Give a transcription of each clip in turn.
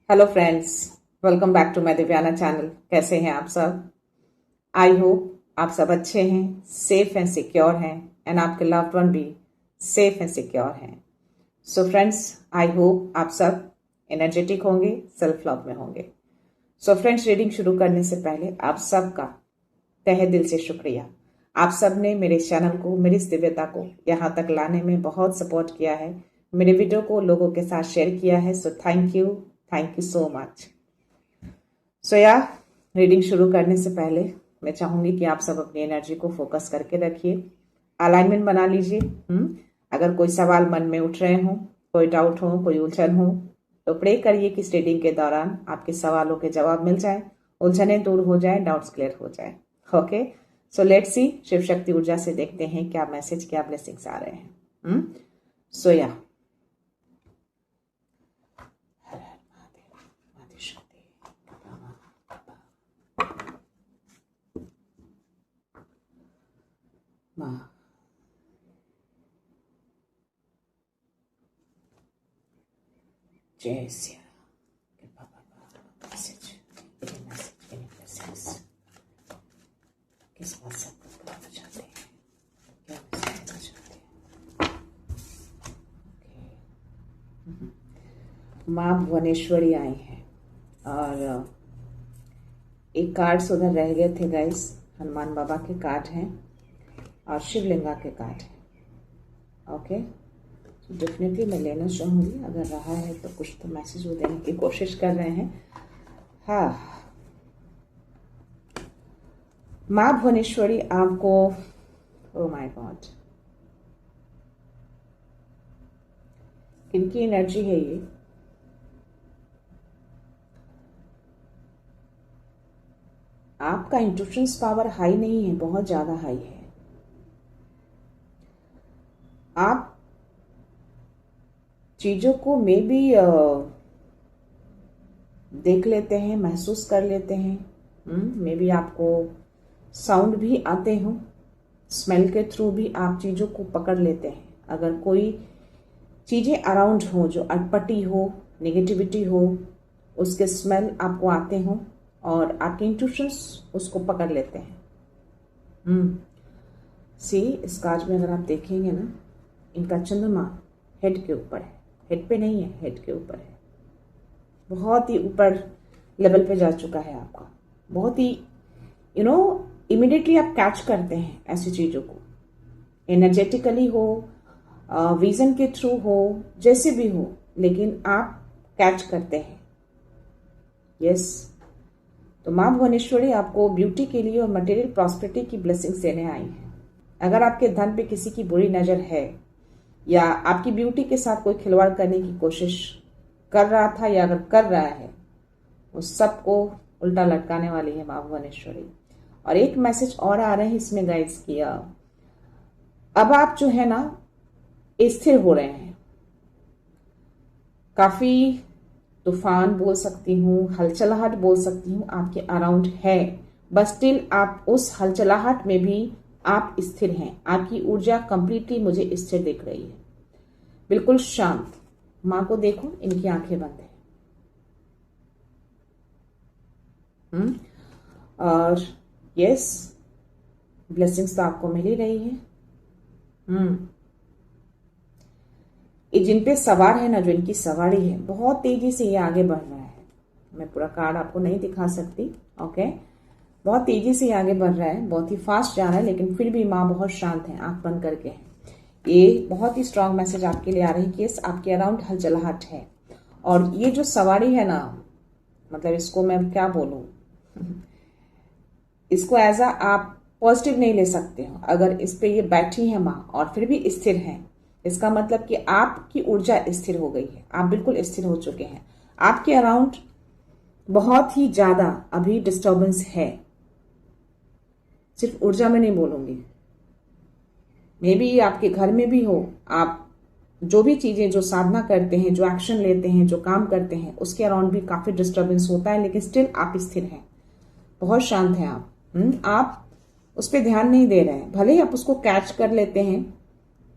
Hello friends, welcome back to my Divyana channel. कैसे हैं आप सब? आई होप आप सब अच्छे हैं, सेफ एंड सिक्योर हैं एंड आपके लव्ड वन भी सेफ एंड सिक्योर हैं। सो फ्रेंड्स, आई होप आप सब एनर्जेटिक होंगे, सेल्फ लव में होंगे। सो फ्रेंड्स, रीडिंग शुरू करने से पहले आप सबका तहे दिल से शुक्रिया। आप सब ने मेरे चैनल को, मेरी इस दिव्यता को यहाँ तक लाने में बहुत सपोर्ट किया है, मेरे वीडियो को लोगों के साथ शेयर किया है। So thank you so much. So reading शुरू करने से पहले मैं चाहूंगी कि आप सब अपनी एनर्जी को फोकस करके रखिए, अलाइनमेंट बना लीजिए। अगर कोई सवाल मन में उठ रहे हो, कोई डाउट हो, कोई उलझन हो, तो प्रे करिए कि इस रीडिंग के दौरान आपके सवालों के जवाब मिल जाए, उलझनें दूर हो जाए, डाउट्स क्लियर हो जाए। Okay, so let's see, Shiv Shakti ऊर्जा से देखते हैं क्या मैसेज, क्या ब्लेसिंग्स आ रहे हैं। सो माँ जय सिया किस बात से आपको बुलाना चाहते हैं, क्या मैसेज देना चाहते हैं? माँ भुवनेश्वरी आई हैं और एक कार्ड्स उधर रह गए थे गाइस। हनुमान बाबा के कार्ड हैं और शिवलिंगा के कार्ड हैं। ओके, डेफिनेटली मैं लेना चाहूँगी, अगर रहा है तो कुछ तो मैसेज वो देने की कोशिश कर रहे हैं। हाँ, माँ भुवनेश्वरी आपको, ओ माय गॉड, किनकी एनर्जी है ये? आपका इंट्यूशंस पावर हाई नहीं है, बहुत ज्यादा हाई है। आप चीजों को मे बी देख लेते हैं, महसूस कर लेते हैं। मे बी आपको साउंड भी आते हो, स्मेल के थ्रू भी आप चीजों को पकड़ लेते हैं। अगर कोई चीजें अराउंड हो जो अटपटी हो, नेगेटिविटी हो, उसके स्मेल आपको आते हो और आपके इंट्यूशंस उसको पकड़ लेते हैं। सी, इस कार्ड में अगर आप देखेंगे ना, इनका चंद्रमा हेड के ऊपर है, हेड पे नहीं है, हेड के ऊपर है। बहुत ही ऊपर लेवल पे जा चुका है आपका, बहुत ही इमिडिएटली आप कैच करते हैं ऐसी चीजों को, एनर्जेटिकली हो, विजन के थ्रू हो, जैसे भी हो, लेकिन आप कैच करते हैं। यस, तो माँ भुवनेश्वरी आपको ब्यूटी के लिए और मटेरियल प्रॉस्पेरिटी की ब्लेसिंग्स देने आई है। अगर आपके धन पे किसी की बुरी नजर है या आपकी ब्यूटी के साथ कोई खिलवाड़ करने की कोशिश कर रहा था या अगर कर रहा है, उस सबको उल्टा लटकाने वाली है माँ भुवनेश्वरी। और एक मैसेज और आ रहे हैं इसमें गाइड्स किया, अब आप जो है ना स्थिर हो रहे हैं। काफी तूफान बोल सकती हूँ, हलचलाहट बोल सकती हूँ आपके अराउंड है, बस स्टिल आप उस हलचलाहट में भी आप स्थिर हैं। आपकी ऊर्जा कंप्लीटली मुझे स्थिर दिख रही है, बिल्कुल शांत। माँ को देखो, इनकी आंखें बंद है। और यस, ब्लेसिंग्स तो आपको मिल ही रही है। ये जिन पे सवार है ना, जो इनकी सवारी है, बहुत तेजी से ये आगे बढ़ रहा है। मैं पूरा कार्ड आपको नहीं दिखा सकती। ओके, बहुत तेजी से ये आगे बढ़ रहा है, बहुत ही फास्ट जा रहा है, लेकिन फिर भी माँ बहुत शांत है, आंख बंद करके है। ये बहुत ही स्ट्रांग मैसेज आपके लिए आ रही है कि आपके अराउंड हलचलाहट है। और ये जो सवारी है ना, मतलब इसको मैं क्या बोलूं, इसको एज आप पॉजिटिव नहीं ले सकते हो। अगर इस पे ये बैठी है माँ और फिर भी स्थिर है, इसका मतलब कि आपकी ऊर्जा स्थिर हो गई है, आप बिल्कुल स्थिर हो चुके हैं। आपके अराउंड बहुत ही ज्यादा अभी डिस्टर्बेंस है, सिर्फ ऊर्जा में नहीं बोलूंगी, मे बी आपके घर में भी हो। आप जो भी चीजें, जो साधना करते हैं, जो एक्शन लेते हैं, जो काम करते हैं, उसके अराउंड भी काफी डिस्टर्बेंस होता है, लेकिन स्टिल आप स्थिर हैं, बहुत शांत हैं आप। आप उस पर ध्यान नहीं दे रहे हैं, भले ही आप उसको कैच कर लेते हैं,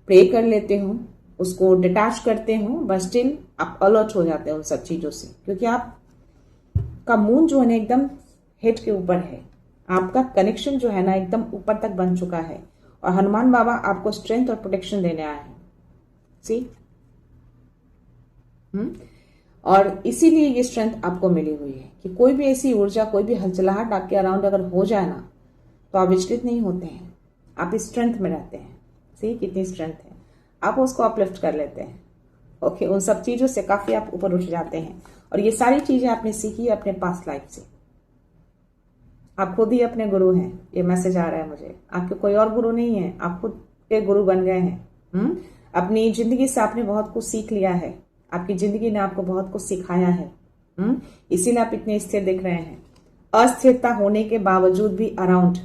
प्रे कर लेते हो, उसको डिटैच करते हो, बट स्टिल आप अलर्ट हो जाते हो उन सब चीजों से, क्योंकि आप आपका मून जो है ना एकदम हेड के ऊपर है, आपका कनेक्शन जो है ना एकदम ऊपर तक बन चुका है, और हनुमान बाबा आपको स्ट्रेंथ और प्रोटेक्शन देने आए हैं। सी और इसीलिए ये स्ट्रेंथ आपको मिली हुई है कि कोई भी ऐसी ऊर्जा, कोई भी हलचलाहट आपके अराउंड अगर हो जाए ना, तो आप विचलित नहीं होते हैं, आप इस स्ट्रेंथ में रहते हैं। सी कितनी स्ट्रेंथ है, आप उसको अपलिफ्ट कर लेते हैं। ओके, उन सब चीजों से काफी आप ऊपर उठ जाते हैं, और ये सारी चीजें आपने सीखी है अपने पास्ट लाइफ से। आप खुद ही अपने गुरु हैं, ये मैसेज आ रहा है मुझे। आपके कोई और गुरु नहीं है, आप खुद के गुरु बन गए हैं। अपनी जिंदगी से आपने बहुत कुछ सीख लिया है, आपकी जिंदगी ने आपको बहुत कुछ सिखाया है। इसीलिए आप इतने स्थिर दिख रहे हैं। अस्थिरता होने के बावजूद भी अराउंड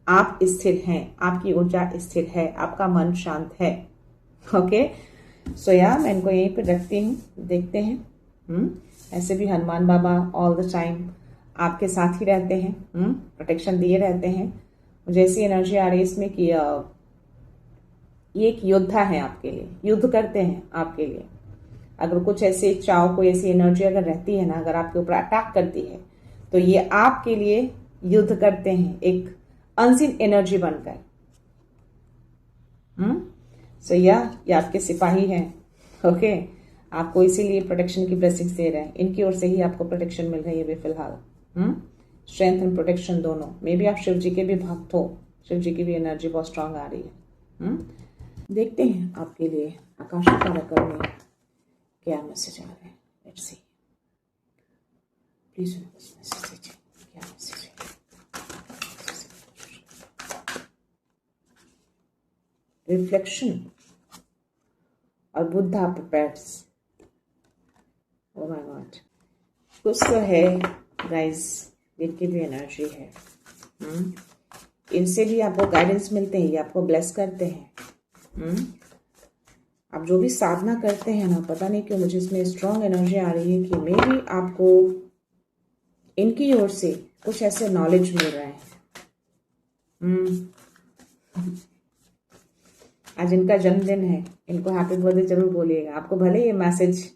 आप स्थिर हैं, आपकी ऊर्जा स्थिर है, आपका मन शांत है। ओके, सो या मैं इनको यहीं पे रखती हूँ, देखते हैं। ऐसे भी हनुमान बाबा ऑल द टाइम आपके साथ ही रहते हैं, प्रोटेक्शन दिए रहते हैं। मुझे ऐसी एनर्जी आ रही है इसमें कि ये एक योद्धा है आपके लिए, युद्ध करते हैं आपके लिए। अगर कुछ ऐसे इच्छाओं, कोई ऐसी एनर्जी अगर रहती है ना, अगर आपके ऊपर अटैक करती है, तो ये आपके लिए युद्ध करते हैं एक अनसीन एनर्जी बनकर। सो ये आपके सिपाही हैं। ओके, आपको इसीलिए प्रोटेक्शन की ब्लेसिंग्स दे रहे हैं, इनकी ओर से ही आपको प्रोटेक्शन मिल रही है अभी फिलहाल। स्ट्रेंथ एंड प्रोटेक्शन दोनों। मे बी आप शिव जी के भी भक्त हो, शिव जी की भी एनर्जी बहुत स्ट्रांग आ रही है। देखते हैं आपके लिए आकाशीय कार्यक्रम में क्या मैसेज आ रहा है। लेट्स सी, प्लीज मैसेज दीजिए, क्या मैसेज है। रिफ्लेक्शन और Buddha prepares. Oh my God, कुछ तो है गाइस, इनकी भी एनर्जी है। इनसे भी आपको गाइडेंस मिलते हैं, ये आपको ब्लेस करते हैं। आप जो भी साधना करते हैं ना, पता नहीं क्यों मुझे इसमें स्ट्रॉन्ग एनर्जी आ रही है कि मे भी आपको इनकी ओर से कुछ ऐसे नॉलेज मिल रहे हैं। आज इनका जन्मदिन है, इनको हैप्पी बर्थडे जरूर बोलिएगा। आपको भले ये मैसेज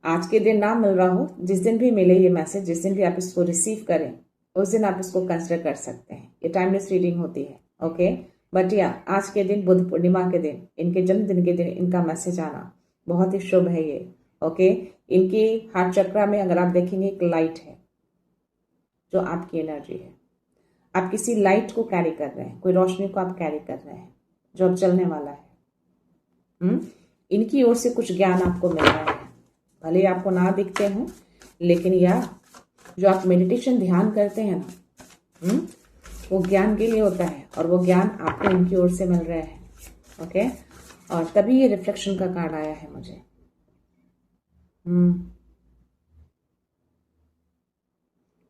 आज के दिन ना मिल रहा हो, जिस दिन भी मिले ये मैसेज, जिस दिन भी आप इसको रिसीव करें, उस दिन आप इसको कंसिडर कर सकते हैं। ये टाइमलेस रीडिंग होती है। ओके, बट या आज के दिन, बुद्ध पूर्णिमा के दिन, इनके जन्मदिन के दिन इनका मैसेज आना बहुत ही शुभ है ये। ओके, इनकी हार्ट चक्रा में अगर आप देखेंगे एक लाइट है जो आपकी एनर्जी है। आप किसी लाइट को कैरी कर रहे हैं, कोई रोशनी को आप कैरी कर रहे हैं जो अब चलने वाला है। इनकी ओर से कुछ ज्ञान आपको मिल रहा है, भले आपको ना दिखते हो, लेकिन या जो आप मेडिटेशन ध्यान करते हैं ना, वो ज्ञान के लिए होता है, और वो ज्ञान आपको इनकी ओर से मिल रहा है। ओके, और तभी ये रिफ्लेक्शन का कार्ड आया है मुझे।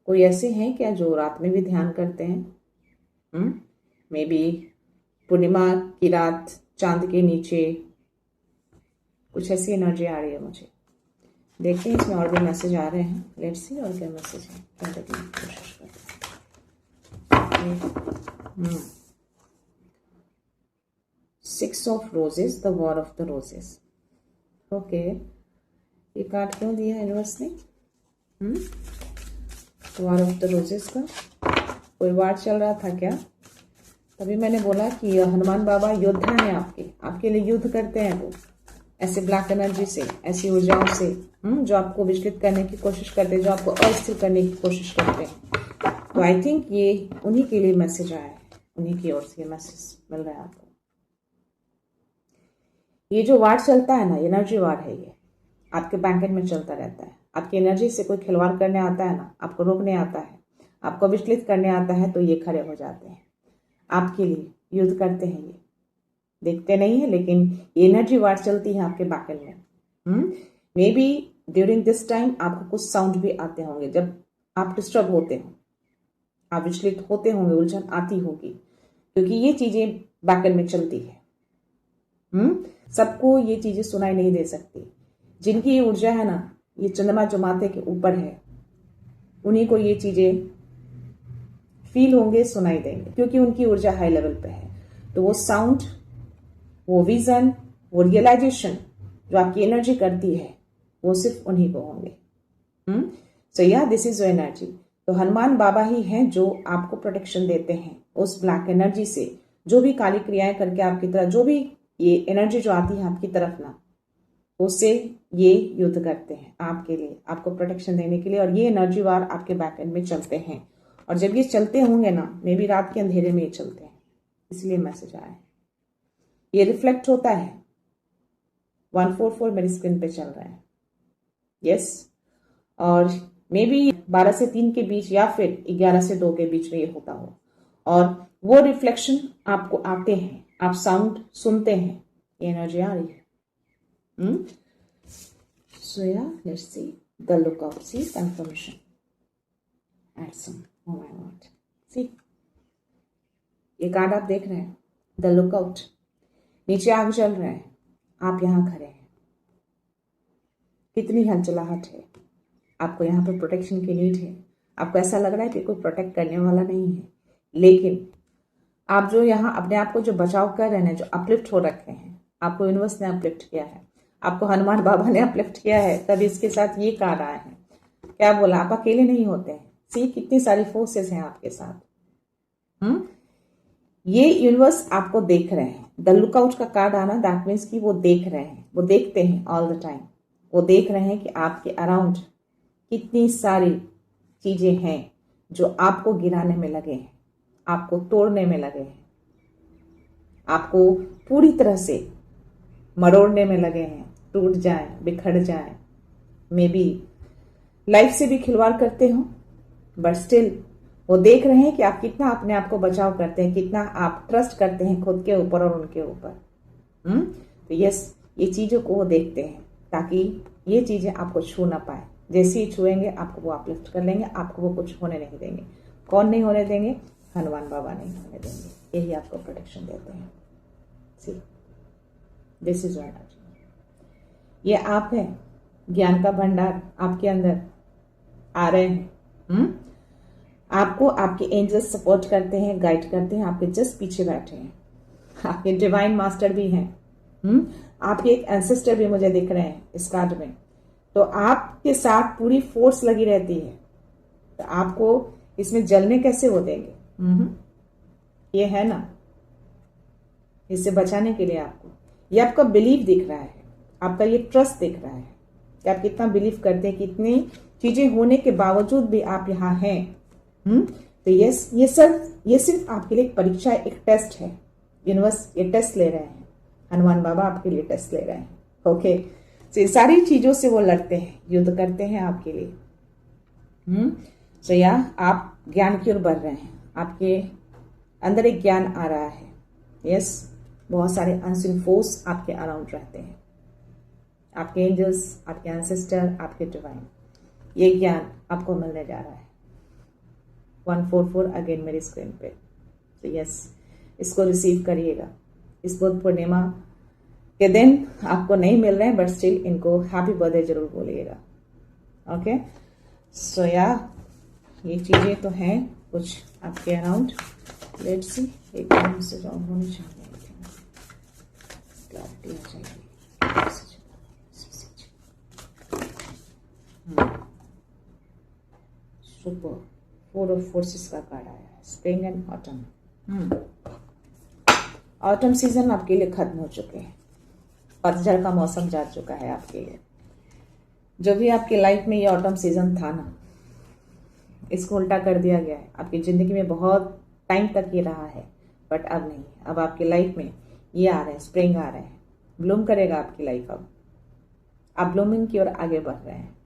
कोई ऐसे हैं क्या जो रात में भी ध्यान करते हैं? मे बी पूर्णिमा की रात चांद के नीचे, कुछ ऐसी एनर्जी आ रही है मुझे। देखते हैं इसमें और भी मैसेज आ रहे हैं। लेट्स सी और क्या मैसेज है, क्या देखने की कोशिश करते हैं। 6 of roses, the war of the roses. Okay, ये कार्ड क्यों दिया है यूनिवर्स ने? वॉर ऑफ द रोजेस का कोई वार चल रहा था क्या? तभी मैंने बोला कि हनुमान बाबा योद्धा हैं आपके लिए युद्ध करते हैं वो, ऐसे ब्लैक एनर्जी से, ऐसी ऊर्जाओं से जो आपको विचलित करने की कोशिश करते हैं, जो आपको अस्थिर करने की कोशिश करते हैं। तो आई थिंक ये उन्हीं के लिए मैसेज आया है, उन्हीं की ओर से ये मैसेज मिल रहा है आपको। ये जो वार चलता है ना, एनर्जी वार है ये, आपके बैंकेट में चलता रहता है। आपकी एनर्जी से कोई खिलवाड़ करने आता है ना, आपको रोकने आता है, आपको विचलित करने आता है, तो ये खड़े हो जाते हैं, आपके लिए युद्ध करते हैं। ये देखते नहीं है, लेकिन एनर्जी वार चलती है आपके बैकेंड में। May be during this time आपको कुछ साउंड भी आते होंगे, जब आप डिस्टर्ब होते हो, आप विचलित होते होंगे, उलझन आती होगी, क्योंकि ये चीजें बैकेंड में चलती है। सबको ये चीजें सुनाई नहीं दे सकती। जिनकी ये ऊर्जा है ना, ये चंद्रमा जो माथे के ऊपर है, उन्हीं को ये चीजें फील होंगे, सुनाई देंगे, क्योंकि उनकी ऊर्जा हाई लेवल पे है। तो वो साउंड, वो विजन, वो रियलाइजेशन जो आपकी एनर्जी करती है, वो सिर्फ उन्हीं को होंगे। सो या दिस इज योर एनर्जी। तो हनुमान बाबा ही हैं जो आपको प्रोटेक्शन देते हैं उस ब्लैक एनर्जी से, जो भी काली क्रियाएं करके आपकी तरफ, जो भी ये एनर्जी जो आती है आपकी तरफ ना, उससे ये युद्ध करते हैं आपके लिए, आपको प्रोटेक्शन देने के लिए। और ये एनर्जी वार आपके बैक एंड में चलते हैं, और जब ये चलते होंगे ना, मे बी रात के अंधेरे में ये चलते हैं, इसलिए मैसेज आया है। ये रिफ्लेक्ट होता है 144 मेरी स्क्रीन पे चल रहा है, यस। और मे बी 12 से 3 के बीच या फिर 11 से 2 के बीच में ये होता हो, और वो रिफ्लेक्शन आपको आते हैं, आप साउंड सुनते हैं, ये एनर्जी आ रही है। So yeah, let's see the lookout, see confirmation, add some, oh my god, see ये कार्ड आप देख रहे हैं, द लुकआउट, नीचे आग जल रहा है, आप यहाँ खड़े हैं, कितनी हलचलाहट है, आपको यहाँ पर प्रोटेक्शन की नीड है, आपको ऐसा लग रहा है कि कोई प्रोटेक्ट करने वाला नहीं है, लेकिन आप जो यहाँ अपने आप को जो बचाव कर रहे हैं, जो अपलिफ्ट हो रखे हैं, आपको यूनिवर्स ने अपलिफ्ट किया है, आपको हनुमान बाबा ने अपलिफ्ट किया है, तभी इसके साथ ये कार्ड आए हैं। क्या बोला, आप अकेले नहीं होते हैं, सी कितनी सारी फोर्सेस हैं आपके साथ। ये यूनिवर्स आपको देख रहे हैं। द लुकआउट का कार्ड आना दैट मीन्स कि वो देख रहे हैं, वो देखते हैं ऑल द टाइम, वो देख रहे हैं कि आपके अराउंड कितनी सारी चीजें हैं जो आपको गिराने में लगे हैं, आपको तोड़ने में लगे हैं, आपको पूरी तरह से मरोड़ने में लगे हैं, टूट जाए, बिखर जाए, मे बी लाइफ से भी खिलवाड़ करते हो, बट स्टिल वो देख रहे हैं कि आप कितना अपने आप को बचाव करते हैं, कितना आप ट्रस्ट करते हैं खुद के ऊपर और उनके ऊपर। तो यस, ये चीजों को वो देखते हैं ताकि ये चीजें आपको छू ना पाए, जैसे ही छुएंगे आपको वो अपलिफ्ट कर लेंगे, आपको वो कुछ होने नहीं देंगे। कौन नहीं होने देंगे? हनुमान बाबा नहीं होने देंगे, यही आपको प्रोटेक्शन देते हैं। सी दिस इज एनर्जी, ये आप है, ज्ञान का भंडार आपके अंदर आ रहे हैं। आपको आपके एंजल्स सपोर्ट करते हैं, गाइड करते हैं, आपके जस्ट पीछे बैठे हैं, आपके डिवाइन मास्टर भी हैं। आपके एक एंसेस्टर भी मुझे दिख रहे हैं इस कार्ड में, तो आपके साथ पूरी फोर्स लगी रहती है। तो आपको इसमें जलने कैसे हो देंगे? ये है ना, इससे बचाने के लिए आपको, ये आपका बिलीव दिख रहा है, आपका ये ट्रस्ट दिख रहा है कि आप कितना बिलीव करते हैं, कितनी चीजें होने के बावजूद भी आप यहाँ हैं। तो यस, ये सिर्फ आपके लिए एक परीक्षा, एक टेस्ट है। यूनिवर्स ये टेस्ट ले रहे हैं, हनुमान बाबा आपके लिए टेस्ट ले रहे हैं। ओके, तो सारी चीजों से वो लड़ते हैं, युद्ध करते हैं आपके लिए। तो या आप ज्ञान की ओर बढ़ रहे हैं, आपके अंदर एक ज्ञान आ रहा है। यस, बहुत सारे अनसीन फोर्स आपके अराउंड रहते हैं, आपके एंजल्स, आपके एंसेस्टर, आपके डिवाइन, ये ज्ञान आपको मिलने जा रहा है। 144 अगेन मेरी स्क्रीन पे। तो यस, इसको रिसीव करिएगा। इस बुध पूर्णिमा के दिन आपको नहीं मिल रहे हैं, बट स्टिल इनको हैप्पी बर्थडे जरूर बोलिएगा। ओके, सो या ये चीजें तो हैं कुछ आपके अराउंड। लेट्स सी, एक मैसेज ऑन होनी चाहिए, क्लैरिटी आ जाएगी। सुपर, 4 ऑफ फोर्सेस का कार्ड आया है, spring and autumn. Autumn season आपके लिए खत्म हो चुके हैं, पतझड़ का मौसम जा चुका है आपके लिए। जो भी आपकी लाइफ में ये ऑटम सीजन था ना, इसको उल्टा कर दिया गया है। आपकी जिंदगी में बहुत टाइम तक ये रहा है, बट अब नहीं। अब आपकी लाइफ में ये आ रहे हैं, स्प्रिंग आ रहे हैं, ब्लूम करेगा आपकी लाइफ। अब आप ब्लूमिंग की ओर आगे बढ़ रहे हैं।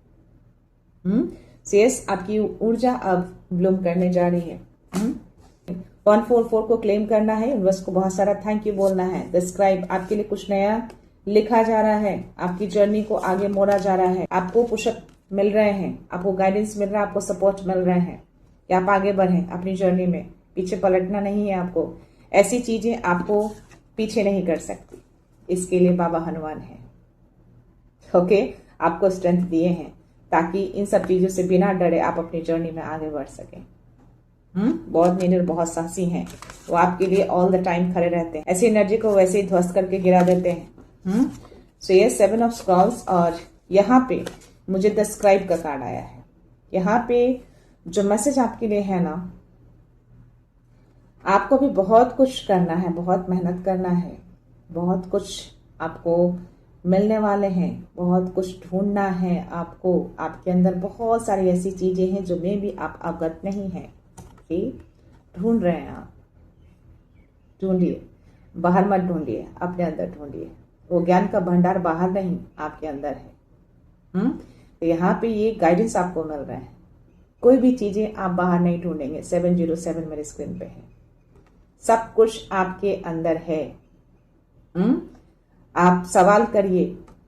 यस, आपकी ऊर्जा अब ब्लूम करने जा रही है। 144 को क्लेम करना है, यूनिवर्स को बहुत सारा थैंक यू बोलना है। द स्क्राइब, आपके लिए कुछ नया लिखा जा रहा है, आपकी जर्नी को आगे मोड़ा जा रहा है, आपको पुशअप मिल रहे हैं, आपको गाइडेंस मिल रहा है, आपको सपोर्ट मिल रहे हैं कि आप आगे बढ़ें अपनी जर्नी में। पीछे पलटना नहीं है आपको, ऐसी चीजें आपको पीछे नहीं कर सकती। इसके लिए बाबा हनुमान है। ओके, आपको स्ट्रेंथ दिए हैं ताकि इन सब चीजों से बिना डरे आप अपनी जर्नी में आगे बढ़ सकें। बहुत निडर, बहुत साहसी हैं, वो आपके लिए ऑल द टाइम खड़े रहते हैं। ऐसी एनर्जी को वैसे ही ध्वस्त करके गिरा देते हैं। सो ये 7 ऑफ स्क्रॉल्स, और यहाँ पे मुझे द स्क्राइब का कार्ड आया है। यहाँ पे जो मैसेज आपके लिए है ना, आपको भी बहुत कुछ करना है, बहुत मेहनत करना है, बहुत कुछ आपको मिलने वाले हैं, बहुत कुछ ढूंढना है आपको। आपके अंदर बहुत सारी ऐसी चीजें हैं जो में भी आप अवगत नहीं है, ढूंढ रहे हैं आप। ढूंढिए, बाहर मत ढूंढिए, अपने अंदर ढूंढिए। वो ज्ञान का भंडार बाहर नहीं, आपके अंदर है। तो यहाँ पे ये गाइडेंस आपको मिल रहा है। कोई भी चीजें आप बाहर नहीं ढूंढेंगे। 707 मेरे स्क्रीन पे है, सब कुछ आपके अंदर है। आप सवाल करिए,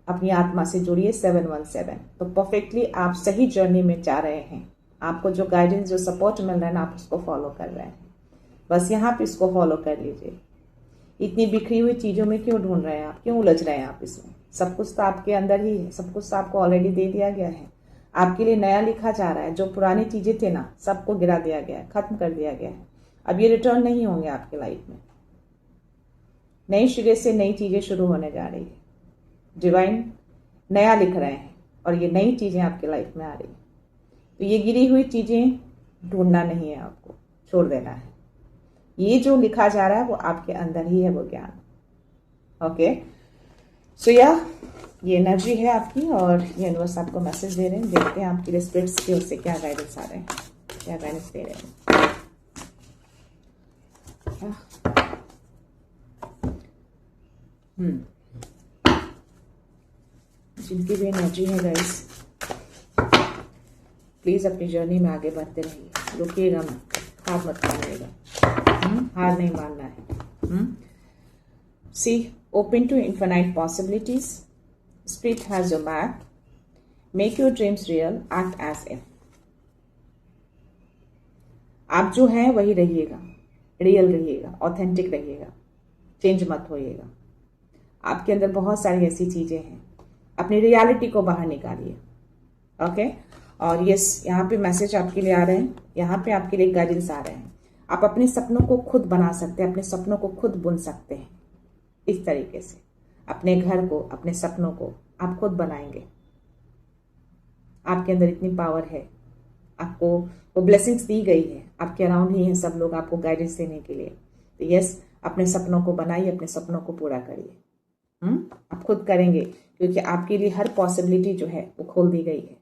अपनी आत्मा से जुड़िए। 717 तो परफेक्टली आप सही जर्नी में जा रहे हैं। आपको जो गाइडेंस, जो सपोर्ट मिल रहा है ना, आप उसको फॉलो कर रहे हैं। बस यहाँ पे इसको फॉलो कर लीजिए। इतनी बिखरी हुई चीजों में क्यों ढूंढ रहे हैं आप, क्यों उलझ रहे हैं आप इसमें? सब कुछ तो आपके अंदर ही है, सब कुछ तो आपको ऑलरेडी दे दिया गया है। आपके लिए नया लिखा जा रहा है। जो पुरानी चीजें थे ना, सबको गिरा दिया गया है, खत्म कर दिया गया है। अब ये रिटर्न नहीं होंगे आपके लाइफ में। नई सिरे से नई चीजें शुरू होने जा रही है। डिवाइन नया लिख रहे हैं और ये नई चीजें आपके लाइफ में आ रही है। तो ये गिरी हुई चीजें ढूंढना नहीं है, आपको छोड़ देना है। ये जो लिखा जा रहा है वो आपके अंदर ही है, वो ज्ञान। ओके, सो ये एनर्जी है आपकी और ये यूनिवर्स आपको मैसेज दे रहे हैं। देखते हैं आपकी स्पिरिट्स की ओर से क्या गाइडेंस आ रहे हैं, क्या गाइडेंस दे रहे हैं। जिनकी भी एनर्जी है गाइस, प्लीज अपनी जर्नी में आगे बढ़ते रहिए। रुकिएगा मत, हार मत मानिएगा, हार नहीं मानना है। See, open to infinite possibilities, spirit has your back, make your dreams real, act as if. आप जो हैं वही रहिएगा, रियल रहिएगा, ऑथेंटिक रहिएगा, चेंज मत होइएगा। आपके अंदर बहुत सारी ऐसी चीजें हैं, अपनी रियलिटी को बाहर निकालिए। ओके, और यस, यहाँ पे मैसेज आपके लिए आ रहे हैं, यहाँ पे आपके लिए गाइडेंस आ रहे हैं। आप अपने सपनों को खुद बना सकते हैं, अपने सपनों को खुद बुन सकते हैं। इस तरीके से अपने घर को, अपने सपनों को आप खुद बनाएंगे। आपके अंदर इतनी पावर है, आपको वो ब्लेसिंग्स दी गई है, आपके अराउंड ही है सब लोग आपको गाइडेंस देने के लिए। तो यस, अपने सपनों को बनाइए, अपने सपनों को पूरा करिए। आप खुद करेंगे, क्योंकि आपके लिए हर पॉसिबिलिटी जो है वो खोल दी गई है।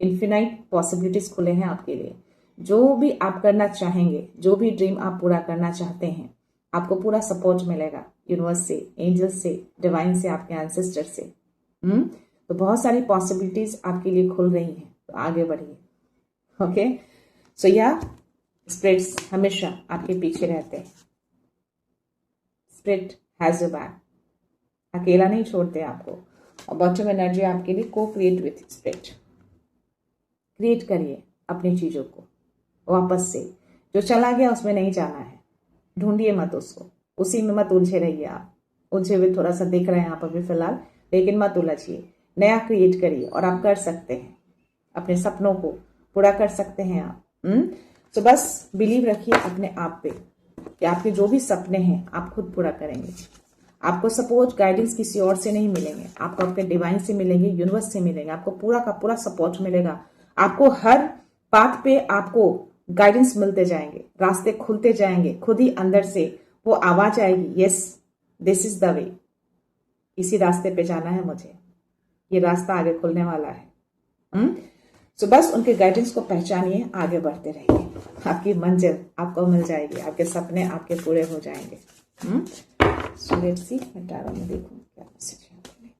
इन्फिनाइट पॉसिबिलिटीज खुले हैं आपके लिए। जो भी आप करना चाहेंगे, जो भी ड्रीम आप पूरा करना चाहते हैं, आपको पूरा सपोर्ट मिलेगा यूनिवर्स से, एंजल्स से, डिवाइन से, आपके एंसेस्टर से। तो बहुत सारी पॉसिबिलिटीज आपके लिए खुल रही हैं, तो आगे बढ़िए। ओके, सो स्पिरिट्स हमेशा आपके पीछे रहते हैं। स्पिरिट हैज योर बैक, अकेला नहीं छोड़ते आपको। और बॉटम एनर्जी आपके लिए को क्रिएट विथ स्पिरिट। क्रिएट करिए अपनी चीजों को वापस से। जो चला गया उसमें नहीं जाना है, ढूंढिए मत उसको, उसी में मत उलझे रहिए। आप उलझे हुए थोड़ा सा दिख रहे हैं आप अभी फिलहाल, लेकिन मत उलझिए। नया क्रिएट करिए और आप कर सकते हैं, अपने सपनों को पूरा कर सकते हैं आप। तो बस बिलीव रखिए अपने आप पे कि आपके जो भी सपने हैं आप खुद पूरा करेंगे। आपको सपोर्ट, गाइडेंस किसी और से नहीं मिलेंगे, आपको आपके डिवाइन से मिलेंगे, यूनिवर्स से मिलेंगे। आपको पूरा का पूरा सपोर्ट मिलेगा। आपको हर पाथ पे आपको गाइडेंस मिलते जाएंगे, रास्ते खुलते जाएंगे। खुद ही अंदर से वो आवाज आएगी, yes this is the way, इसी रास्ते पे जाना है मुझे, ये रास्ता आगे खुलने वाला है। तो बस उनके गाइडेंस को पहचानिए, आगे बढ़ते रहिए। आपकी मंजिल आपको मिल जाएगी, आपके सपने आपके पूरे हो जाएंगे। सो लेट्स सी, मैं टैरो में देखूं क्या मैसेज है आपके लिए।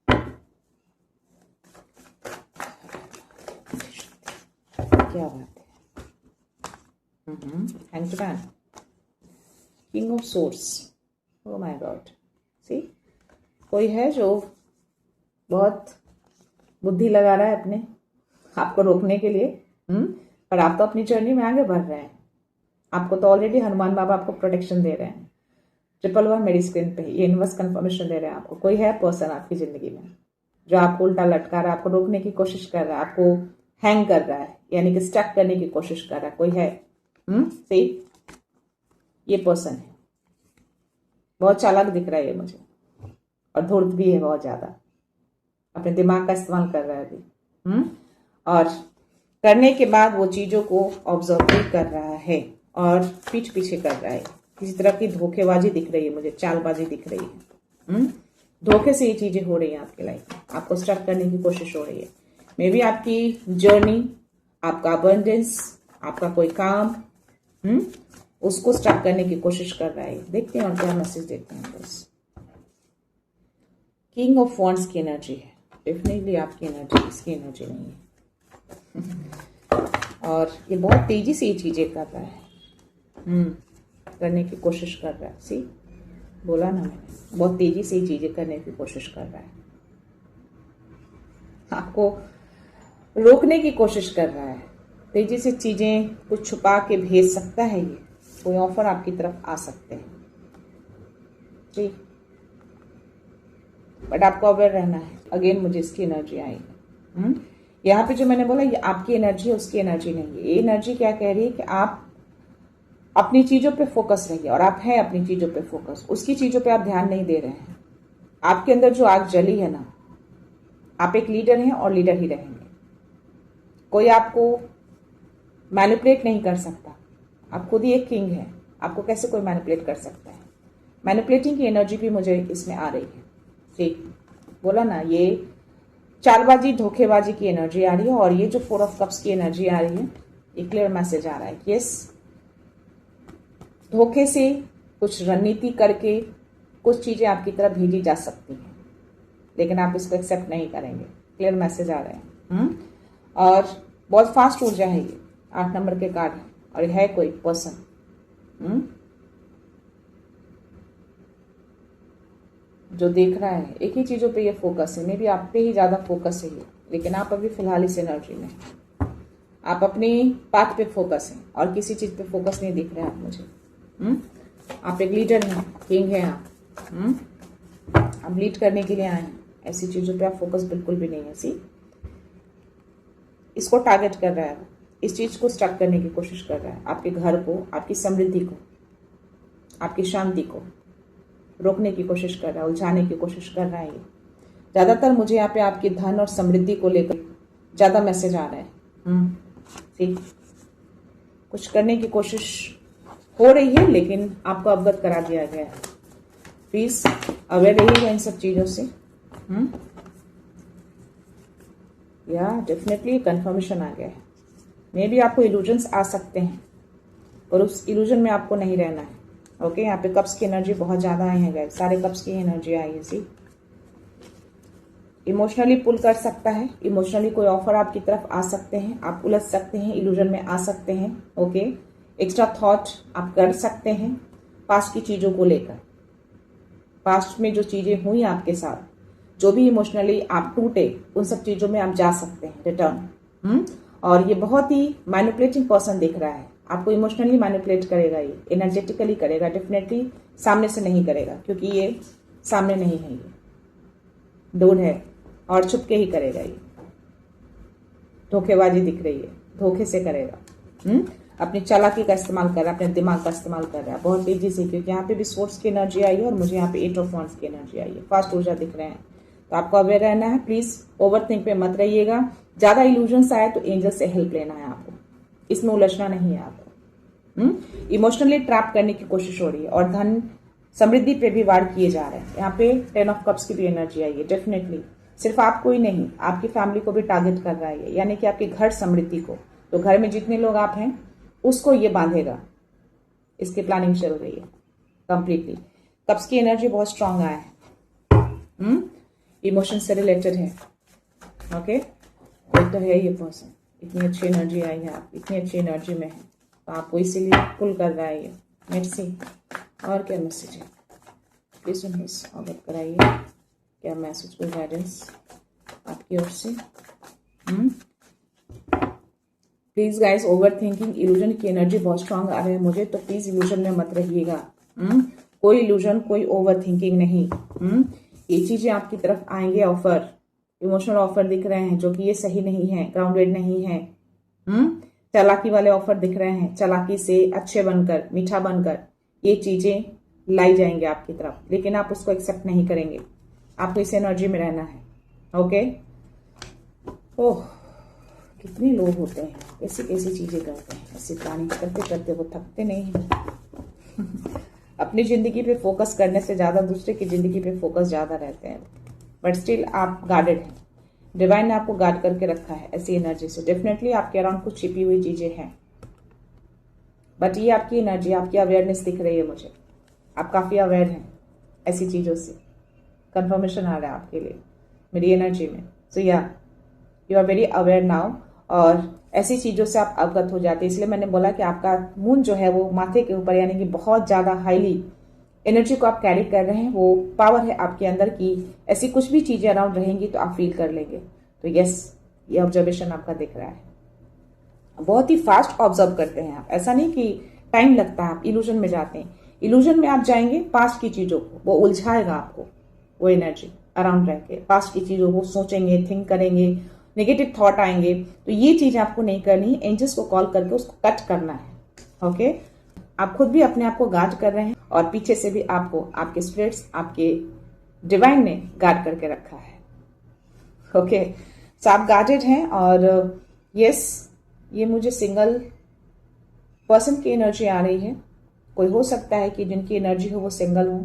क्या बात है। Hangman, king of source, oh my god. See, कोई है जो बहुत बुद्धि लगा रहा है अपने आपको रोकने के लिए, पर आप तो अपनी जर्नी में आगे बढ़ रहे हैं। आपको तो ऑलरेडी हनुमान बाबा आपको प्रोटेक्शन दे रहे हैं। 111 मेरी स्क्रीन पे ये यूनिवर्स कंफर्मेशन दे रहे हैं आपको। कोई है पर्सन आपकी जिंदगी में जो आपको उल्टा लटका रहा है, आपको रोकने की कोशिश कर रहा है, आपको हैंग कर रहा है, यानी कि स्टक करने की कोशिश कर रहा है। कोई है, सही, ये पर्सन है। बहुत चालाक दिख रहा है ये मुझे, और धूर्त भी है बहुत ज्यादा। अपने दिमाग का इस्तेमाल कर रहा है अभी। और करने के बाद वो चीजों को ऑब्जर्व भी कर रहा है और पीठ पीछे कर रहा है। किसी तरह की धोखेबाजी दिख रही है मुझे, चालबाजी दिख रही है। धोखे से ये चीजें हो रही है आपकी लाइफ में, आपको स्टक करने की कोशिश हो रही है। मे बी आपकी जर्नी, आपका अबंडेंस, आपका कोई काम उसको स्टक करने की कोशिश कर रहा है। देखते हैं और क्या मैसेज देते हैं। बस किंग ऑफ वॉन्ड्स की एनर्जी है, डेफिनेटली आपकी एनर्जी, इसकी एनर्जी नहीं है। और ये बहुत तेजी से ये चीजें कर रहा है, करने की कोशिश कर रहा है। सी, बोला ना मैंने, बहुत तेजी से ये चीजें करने की कोशिश कर रहा है, आपको रोकने की कोशिश कर रहा है। तेजी से चीजें कुछ छुपा के भेज सकता है। ये कोई ऑफर आपकी तरफ आ सकते हैं जी, बट आपको अवेयर रहना है। अगेन मुझे इसकी एनर्जी आई है। यहाँ पे जो मैंने बोला ये आपकी एनर्जी है, उसकी एनर्जी नहीं है। ये एनर्जी क्या कह रही है कि आप अपनी चीजों पे फोकस रहिए, और आप हैं अपनी चीजों पे फोकस, उसकी चीजों पे आप ध्यान नहीं दे रहे हैं। आपके अंदर जो आग जली है ना, आप एक लीडर हैं और लीडर ही रहेंगे। कोई आपको मैनिपुलेट नहीं कर सकता, आप खुद ही एक किंग है, आपको कैसे कोई मैनिपुलेट कर सकता है। मैनिपुलेटिंग की एनर्जी भी मुझे इसमें आ रही है। ठीक बोला ना, ये चालबाजी, धोखेबाजी की एनर्जी आ रही है। और ये जो 4 ऑफ कप्स की एनर्जी आ रही है, ये क्लियर मैसेज आ रहा है कि यस, धोखे से कुछ रणनीति करके कुछ चीजें आपकी तरफ भेजी जा सकती हैं, लेकिन आप इसको एक्सेप्ट नहीं करेंगे। क्लियर मैसेज आ रहे हैं। और बहुत फास्ट ऊर्जा है ये, 8 नंबर के कार्ड है, और है कोई पर्सन जो देख रहा है। एक ही चीजों पे ये फोकस है, मे बी आप पे ही ज्यादा फोकस है ये, लेकिन आप अभी फिलहाल इस एनर्जी में, आप अपनी पाथ पे फोकस हैं और किसी चीज पे फोकस नहीं दिख रहा है आप मुझे। आप एक लीडर हैं, किंग हैं आप लीड करने के लिए आए हैं। ऐसी चीजों पे आप फोकस बिल्कुल भी नहीं है। सी, इसको टारगेट कर रहा है, इस चीज को स्टक करने की कोशिश कर रहा है। आपके घर को, आपकी समृद्धि को, आपकी शांति को रोकने की कोशिश कर रहा है, उलझाने की कोशिश कर रहा है। ये ज्यादातर मुझे यहाँ पे आपकी धन और समृद्धि को लेकर ज्यादा मैसेज आ रहा है। ठीक, कुछ करने की कोशिश हो रही है, लेकिन आपको अवगत करा दिया गया है। प्लीज अवेयर रहिएगा इन सब चीजों से। या डेफिनेटली कंफर्मेशन आ गया है। मे बी आपको इल्यूजन्स आ सकते हैं, और उस इल्यूजन में आपको नहीं रहना है। ओके, यहाँ पे कप्स की एनर्जी बहुत ज्यादा आई है गाइस, सारे कप्स की एनर्जी आई है। सी, इमोशनली पुल कर सकता है, इमोशनली कोई ऑफर आपकी तरफ आ सकते हैं, आप उलझ सकते हैं, इल्यूजन में आ सकते हैं। ओके, एक्स्ट्रा थॉट आप कर सकते हैं पास्ट की चीजों को लेकर। पास्ट में जो चीजें हुई आपके साथ, जो भी इमोशनली आप टूटे, उन सब चीजों में आप जा सकते हैं रिटर्न। और ये बहुत ही मैनिपुलेटिंग पर्सन दिख रहा है, आपको इमोशनली मैनिपुलेट करेगा, ये एनर्जेटिकली करेगा, डेफिनेटली सामने से नहीं करेगा, क्योंकि ये सामने नहीं है, ये दूर है और छुप के ही करेगा। ये धोखेबाजी दिख रही है, धोखे से करेगा। अपनी चालाकी का इस्तेमाल कर रहा है, अपने दिमाग का इस्तेमाल कर रहा है बहुत तेजी से, क्योंकि यहाँ पे भी सोर्स की एनर्जी आई है और मुझे यहाँ पे 8 ऑफ वॉन्ड्स की एनर्जी आई है। फास्ट ऊर्जा दिख रहे हैं, तो आपको अवेयर रहना है। प्लीज ओवर थिंक पे मत रहिएगा। ज्यादा इल्यूजन्स आए तो एंजल से हेल्प लेना है आपको, इसमें उलझना नहीं है आपको। इमोशनली ट्रैप करने की कोशिश हो रही है, और धन समृद्धि पे भी वार किए जा रहे हैं। यहाँ पे 10 ऑफ कप्स की भी एनर्जी आई है। डेफिनेटली सिर्फ आपको ही नहीं, आपकी फैमिली को भी टारगेट कर रहा है, यानी कि आपके घर समृद्धि को, तो घर में जितने लोग आप हैं उसको ये बांधेगा। इसकी प्लानिंग चल रही है कंप्लीटली। कप्स की एनर्जी बहुत स्ट्रांग आया है, इमोशन से रिलेटेड है। ओके, तो है ये पर्सन, इतनी अच्छी एनर्जी आई है, आप इतनी अच्छी एनर्जी में है, तो आपको इसीलिए पुल कर रहा है ये। लेट्स सी और क्या मैसेज है, प्लीज उन्हें अवगत कराइए, क्या मैसेज को गाइडेंस आपकी ओर से। Please guys, over thinking, illusion की एनर्जी बहुत स्ट्रांग आ रही है मुझे, तो प्लीज इल्यूजन में मत रहिएगा। कोई इल्यूजन, कोई ओवर थिंकिंग नहीं। ये चीजें आपकी तरफ आएंगे, ऑफर, इमोशनल ऑफर दिख रहे हैं जो कि ये सही नहीं है, ग्राउंडेड नहीं है। चालाकी वाले ऑफर दिख रहे हैं, चालाकी से अच्छे बनकर, मीठा बनकर ये चीजें लाई जाएंगे आपकी तरफ, लेकिन आप उसको एक्सेप्ट नहीं करेंगे। आपको इस एनर्जी में रहना है। ओके, ओह कितने लोग होते हैं ऐसी कैसी चीजें करते हैं, ऐसी प्लानिंग करते करते वो थकते नहीं हैं। अपनी जिंदगी पे फोकस करने से ज्यादा दूसरे की जिंदगी पे फोकस ज्यादा रहते हैं, बट स्टिल आप गार्डेड हैं। डिवाइन ने आपको गार्ड करके रखा है ऐसी एनर्जी से। डेफिनेटली आपके अराउंड कुछ छिपी हुई चीजें हैं, बट ये आपकी एनर्जी, आपकी अवेयरनेस दिख रही है मुझे। आप काफी अवेयर हैं ऐसी चीजों से। कंफर्मेशन आ रहा है आपके लिए मेरी एनर्जी में। So yeah you are very aware now, और ऐसी चीजों से आप अवगत हो जाते हैं। इसलिए मैंने बोला कि आपका मून जो है वो माथे के ऊपर, यानी कि बहुत ज्यादा हाईली एनर्जी को आप कैरी कर रहे हैं। वो पावर है आपके अंदर की ऐसी कुछ भी चीजें अराउंड रहेंगी तो आप फील कर लेंगे। तो यस, ये ऑब्जर्वेशन आपका दिख रहा है। बहुत ही फास्ट ऑब्जर्व करते हैं आप, ऐसा नहीं कि टाइम लगता है। आप इल्यूजन में जाते हैं, इल्यूजन में आप जाएंगे, पास्ट की चीजों को वो उलझाएगा आपको। वो एनर्जी अराउंड रह के पास्ट की चीजों को सोचेंगे, थिंक करेंगे, नेगेटिव थॉट आएंगे, तो ये चीज आपको नहीं करनी है। एंजल्स को कॉल करके उसको कट करना है। ओके, आप खुद भी अपने आप को गार्ड कर रहे हैं और पीछे से भी आपको आपके स्पिरिट्स, आपके डिवाइन ने गार्ड करके रखा है। ओके, सो आप गार्डेड हैं। और यस, ये मुझे सिंगल पर्सन की एनर्जी आ रही है। कोई हो सकता है कि जिनकी एनर्जी हो वो सिंगल हो।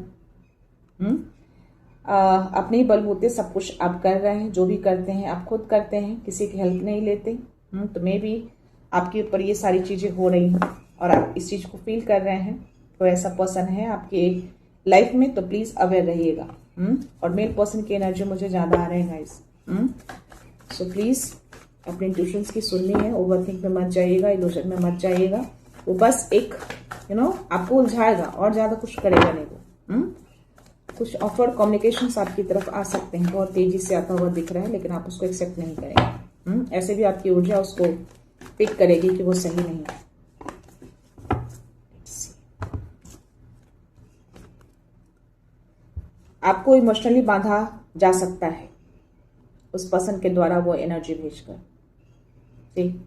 अपने ही बलबूते सब कुछ आप कर रहे हैं, जो भी करते हैं आप खुद करते हैं, किसी की हेल्प नहीं लेते। तो मे भी आपके ऊपर ये सारी चीजें हो रही हैं और आप इस चीज को फील कर रहे हैं। तो ऐसा पर्सन है आपके लाइफ में, तो प्लीज अवेयर रहिएगा। और मेल पर्सन की एनर्जी मुझे ज्यादा आ रहे हैं गाइस। सो प्लीज अपने इंट्यूशंस की सुननी है, ओवरथिंक में मत जाइएगा, इल्यूजन में मत जाइएगा। वो बस एक आपको उलझाएगा और ज्यादा कुछ करेगा नहीं वो। कुछ ऑफवर्ड कम्युनिकेशंस आपकी तरफ आ सकते हैं, बहुत तेजी से आता हुआ दिख रहा है, लेकिन आप उसको एक्सेप्ट नहीं करेंगे। ऐसे भी आपकी ऊर्जा उसको पिक करेगी कि वो सही नहीं है। आपको इमोशनली बांधा जा सकता है उस पर्सन के द्वारा, वो एनर्जी भेजकर। ठीक,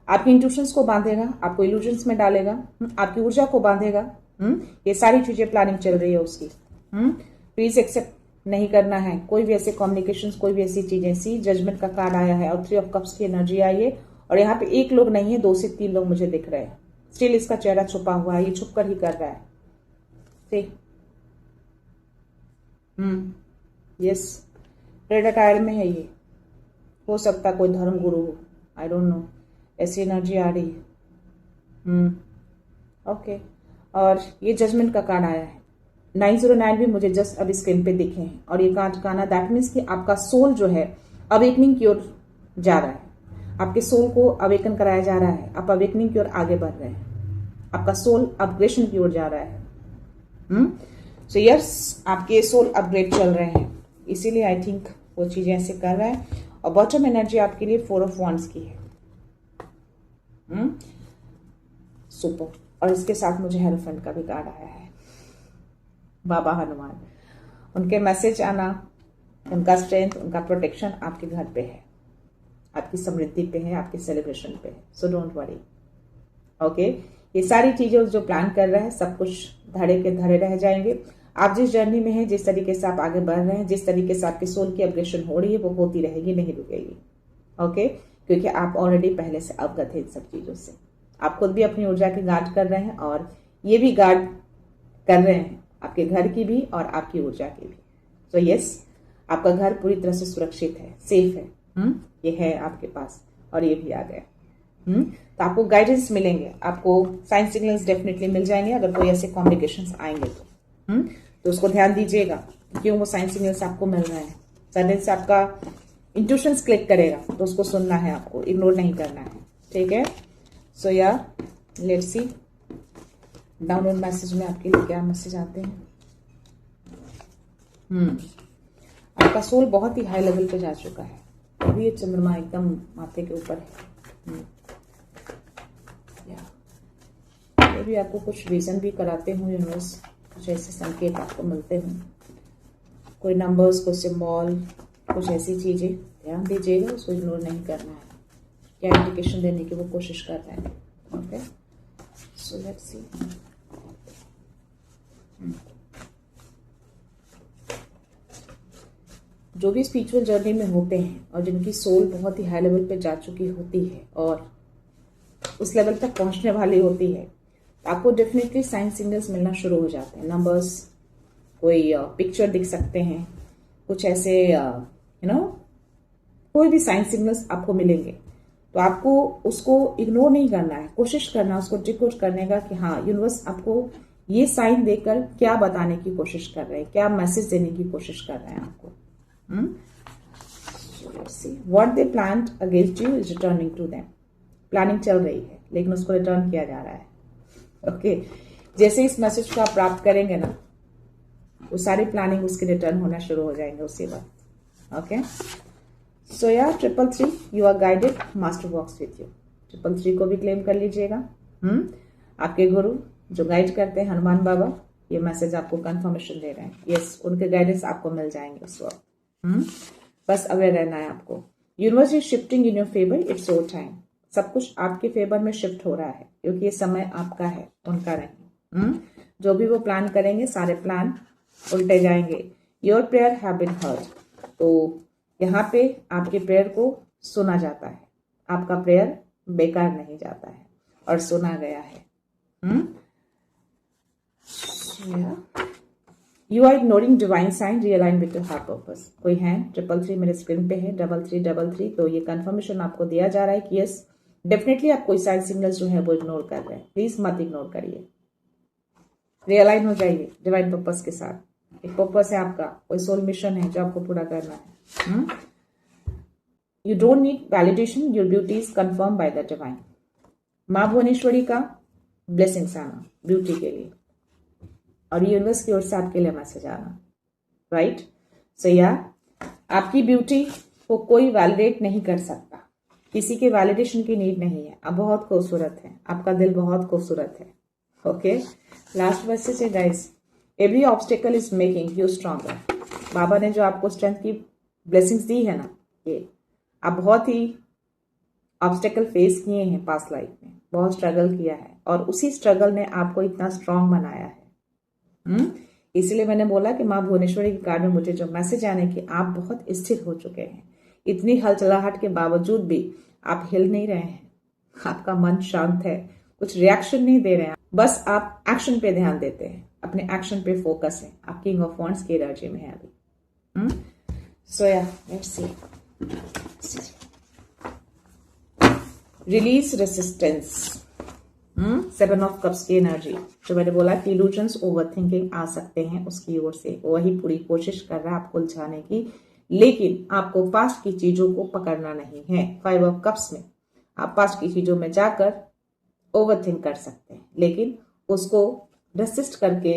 आपकी इंट्यूशंस को बांधेगा, आपको इल्यूजन्स में डालेगा, आपकी ऊर्जा को बांधेगा। ये सारी चीजें प्लानिंग चल रही है उसकी। प्लीज एक्सेप्ट नहीं करना है कोई भी ऐसे कम्युनिकेशंस, कोई भी ऐसी चीजें। सी जजमेंट का कार्ड आया है और 3 ऑफ कप्स की एनर्जी आई है, और यहाँ पे एक लोग नहीं है, 2 से 3 लोग मुझे दिख रहे हैं। स्टिल इसका चेहरा छुपा हुआ है, ये छुप कर ही कर रहा है। ठीक, यस, रेड अटायर में है ये। हो सकता कोई धर्म गुरु हो, आई डोंट नो, ऐसी एनर्जी आ रही है। ओके, और ये जजमेंट का कार्ड आया है। 909 भी मुझे जस्ट अभी स्क्रीन पे दिखे हैं, और ये कार्ड का आना दैट मीन्स कि आपका सोल जो है अवेकनिंग की ओर जा रहा है। आपके सोल को अवेकन कराया जा रहा है, आप अवेकनिंग की ओर आगे बढ़ रहे हैं। आपका सोल अपग्रेशन की ओर जा रहा है। सो यस, आपके सोल अपग्रेड चल रहे हैं, इसीलिए आई थिंक वो चीजें ऐसे कर रहा है। और बॉटम एनर्जी आपके लिए 4 ऑफ वांड्स की है। सुपर, और इसके साथ मुझे हेरोफेंट का भी कार्ड आया है। बाबा हनुमान, उनके मैसेज आना, उनका स्ट्रेंथ, उनका प्रोटेक्शन आपके घर पे है, आपकी समृद्धि पे है, आपके सेलिब्रेशन पे है। So don't worry. ओके, ये सारी चीजें जो प्लान कर रहा है सब कुछ धड़े के धड़े रह जाएंगे। आप जिस जर्नी में हैं, जिस तरीके से आप आगे बढ़ रहे हैं, जिस तरीके से आपके सोल की अपग्रेशन हो रही है, वो होती रहेगी, नहीं रुकेगी। ओके, क्योंकि आप ऑलरेडी पहले से अवगत है इन सब चीजों से। आप खुद भी अपनी ऊर्जा की गार्ड कर रहे हैं, और ये भी गार्ड कर रहे हैं आपके घर की भी और आपकी ऊर्जा की भी। तो यस, आपका घर पूरी तरह से सुरक्षित है, सेफ है। ये है आपके पास, और ये भी आ गया। तो आपको गाइडेंस मिलेंगे, आपको साइन सिग्नल्स डेफिनेटली मिल जाएंगे अगर कोई ऐसे कॉम्युनिकेशंस आएंगे तो उसको ध्यान दीजिएगा, क्यों वो साइन सिग्नल्स आपको मिल रहे हैं। सडन से आपका इंट्यूशंस क्लिक करेगा तो उसको सुनना है, आपको इग्नोर नहीं करना है। ठीक है, सो या लेट्स सी डाउनलोड मैसेज में आपके लिए क्या मैसेज आते हैं। आपका सोल बहुत ही हाई लेवल पे जा चुका है, अभी ये चंद्रमा एकदम माथे के ऊपर है। ये भी आपको कुछ विजन भी कराते हों यूनिवर्स, कुछ ऐसे संकेत आपको मिलते हों, कोई नंबर्स, कोई सिंबल, कुछ ऐसी चीजें। ध्यान दीजिएगा, उसको इग्नोर नहीं करना है। क्या इंडिकेशन देने की वो कोशिश कर रहे हैं। ओके, सो लेट्स सी। जो भी स्पिरिचुअल जर्नी में होते हैं और जिनकी सोल बहुत ही हाई लेवल पे जा चुकी होती है और उस लेवल तक पहुंचने वाली होती है, तो आपको डेफिनेटली साइन सिग्नल्स मिलना शुरू हो जाते हैं। नंबर्स, कोई पिक्चर दिख सकते हैं, कुछ ऐसे कोई भी साइन सिग्नल्स आपको मिलेंगे। तो आपको उसको इग्नोर नहीं करना है, कोशिश करना है उसको डिकोड करने का कि हाँ यूनिवर्स आपको ये साइन देकर क्या बताने की कोशिश कर रहे हैं, क्या मैसेज देने की कोशिश कर रहे हैं आपको। What they planned against you is returning to them. Planning चल रही है लेकिन उसको रिटर्न किया जा रहा है। ओके जैसे इस मैसेज को आप प्राप्त करेंगे ना, वो सारी प्लानिंग उसके रिटर्न होना शुरू हो जाएंगे उसी वक्त। Okay so yeah 333 you are guided, master walks with you. 333 को भी क्लेम कर लीजिएगा। आपके गुरु जो गाइड करते हैं हनुमान बाबा, ये मैसेज आपको कंफर्मेशन दे रहे हैं। यस उनके गाइडेंस आपको मिल जाएंगे उस वक्त। बस अवेयर रहना है आपको। Universe is shifting in your favour, it's your time. सब कुछ आपके फेवर में शिफ्ट हो रहा है क्योंकि ये समय आपका है, उनका नहीं। जो भी वो प्लान करेंगे सारे प्लान उल्टे जाएंगे। Your prayer have been heard. तो यहाँ पे आपके प्रेयर को सुना जाता है, आपका प्रेयर बेकार नहीं जाता है और सुना गया है। You are ignoring divine sign, realign with your heart purpose. कोई है 333 मेरे स्क्रीन पे है 3333। तो ये कंफर्मेशन आपको दिया जा रहा है कि यस डेफिनेटली आप कोई साइन सिग्नल्स जो है वो इग्नोर कर रहे हैं। प्लीज मत इग्नोर करिए, रियलाइन हो जाइए डिवाइन पर्पस के साथ। एक पर्पस है आपका, कोई सोल मिशन है जो आपको पूरा करना है। You don't need validation, your beauty is confirm by the divine. माँ भुवनेश्वरी का ब्लेसिंग्स आना ब्यूटी के लिए और यूनिवर्स की ओर से आपके लिए मैसेज आना। राइट सो या आपकी ब्यूटी को कोई वैलिडेट नहीं कर सकता, किसी के वैलिडेशन की नीड नहीं है। आप बहुत खूबसूरत है, आपका दिल बहुत खूबसूरत है। ओके लास्ट मैसेज है guys, every obstacle is making you stronger. बाबा ने जो आपको स्ट्रेंथ की ब्लेसिंग्स दी है ना, ये आप बहुत ही ऑब्स्टेकल फेस किए हैं पास्ट लाइफ में, बहुत स्ट्रगल किया है और उसी स्ट्रगल ने आपको इतना स्ट्रांग बनाया है। इसलिए मैंने बोला कि माँ भुवनेश्वरी के कार्ड में मुझे जो मैसेज आने की आप बहुत स्थिर हो चुके हैं। इतनी हलचलाहट के बावजूद भी आप हिल नहीं रहे हैं, आपका मन शांत है, कुछ रिएक्शन नहीं दे रहे हैं, बस आप एक्शन पे ध्यान देते हैं, अपने एक्शन पे फोकस है। आप किंग ऑफ वॉन्ड्स की एनर्जी में है अभी। सो या let's see, release resistance. 7 of cups की एनर्जी जो मैंने बोला कि इल्यूजन्स ओवरथिंकिंग आ सकते हैं, उसकी ओर से वही पूरी कोशिश कर रहा है आपको उलझाने की, लेकिन आपको पास्ट की चीजों को पकड़ना नहीं है। 5 ऑफ कप्स में आप पास्ट की चीजों में जाकर ओवरथिंक कर सकते हैं, लेकिन उसको रेसिस्ट करके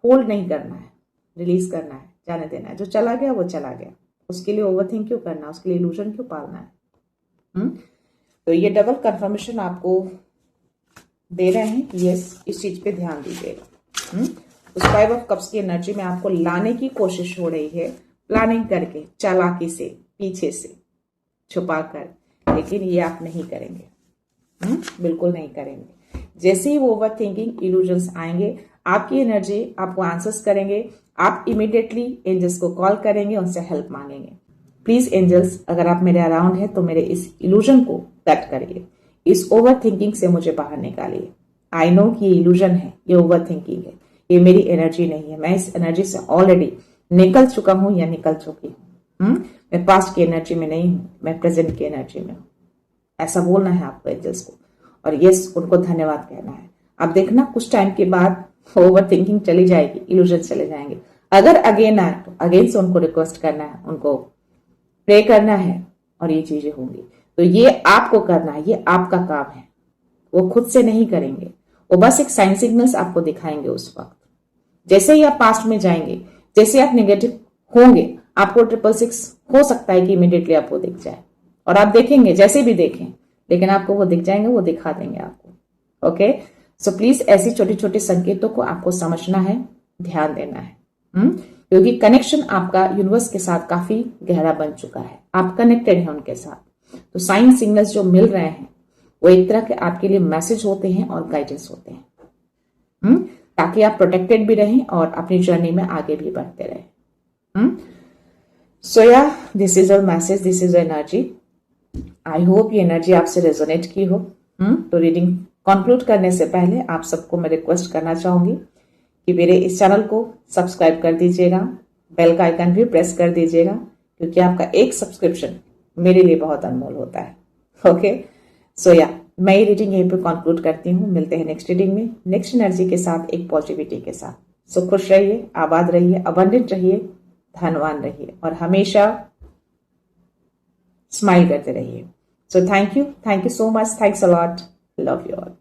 होल्ड नहीं करना है, रिलीज करना है, जाने देना है। जो चला गया वो चला गया, उसके लिए ओवरथिंक क्यों करना, उसके लिए इल्यूजन क्यों पालना है। तो ये डबल कंफर्मेशन आपको दे रहे हैं कि यस इस चीज पे ध्यान दीजिएगा। उस 5 ऑफ कप्स की एनर्जी में आपको लाने की कोशिश हो रही है, प्लानिंग करके, चालाकी से, पीछे से छुपा कर, लेकिन ये आप नहीं करेंगे। बिल्कुल नहीं करेंगे। जैसे ही वो ओवर थिंकिंग इल्यूजन्स आएंगे, आपकी एनर्जी आपको आंसर्स करेंगे, आप इमीडिएटली एंजल्स को कॉल करेंगे, उनसे हेल्प मांगेंगे। प्लीज एंजल्स अगर आप मेरे अराउंड है तो मेरे इस इल्यूजन को कट करिए, इस ओवर थिंकिंग से मुझे बाहर निकालिए। आई नो कि ये इल्यूजन है, ये ओवर थिंकिंग है, ये मेरी एनर्जी नहीं है, मैं इस एनर्जी से ऑलरेडी निकल चुका हूं या निकल चुकी हूं। मैं पास्ट की एनर्जी में नहीं हूं, मैं प्रेजेंट की एनर्जी में हूं। ऐसा बोलना है आपको एंजल्स को, और यस उनको धन्यवाद कहना है। आप देखना कुछ टाइम के बाद ओवर थिंकिंग चली जाएगी, इल्यूजन चले जाएंगे। अगर अगेन आए तो अगेन से उनको रिक्वेस्ट करना है, उनको प्रे करना है और ये चीजें होंगी। तो ये आपको करना है, ये आपका काम है, वो खुद से नहीं करेंगे, वो बस एक साइन सिग्नल्स आपको दिखाएंगे उस वक्त। जैसे ही आप पास्ट में जाएंगे, जैसे आप नेगेटिव होंगे, आपको 666 हो सकता है कि इमीडिएटली आपको दिख जाए, और आप देखेंगे जैसे भी देखें, लेकिन आपको वो दिख जाएंगे, वो दिखा देंगे आपको। ओके सो प्लीज ऐसी छोटी छोटी संकेतों को आपको समझना है, ध्यान देना है, क्योंकि कनेक्शन आपका यूनिवर्स के साथ काफी गहरा बन चुका है, आप कनेक्टेड हैं उनके साथ। तो साइन सिग्नल्स जो मिल रहे हैं वो एक तरह के आपके लिए मैसेज होते हैं और गाइडेंस होते हैं, ताकि आप प्रोटेक्टेड भी रहें और अपनी जर्नी में आगे भी बढ़ते रहें। सो या this is a message, this is energy. I hope ये एनर्जी आपसे रेजोनेट की हो। तो रीडिंग कंक्लूड करने से पहले आप सबको मैं रिक्वेस्ट करना चाहूंगी कि मेरे इस चैनल को सब्सक्राइब कर दीजिएगा, बेल का आइकन भी प्रेस कर दीजिएगा, क्योंकि आपका एक सब्सक्रिप्शन मेरे लिए बहुत अनमोल होता है। ओके, सो या मैं ये रीडिंग यहीं पे कंक्लूड करती हूँ। मिलते हैं नेक्स्ट रीडिंग में, नेक्स्ट एनर्जी के साथ, एक पॉजिटिविटी के साथ। सो खुश रहिए, आबाद रहिए, अबंडेंट रहिए, धनवान रहिए और हमेशा स्माइल करते रहिए। So thank you so much, thanks a lot, love you all.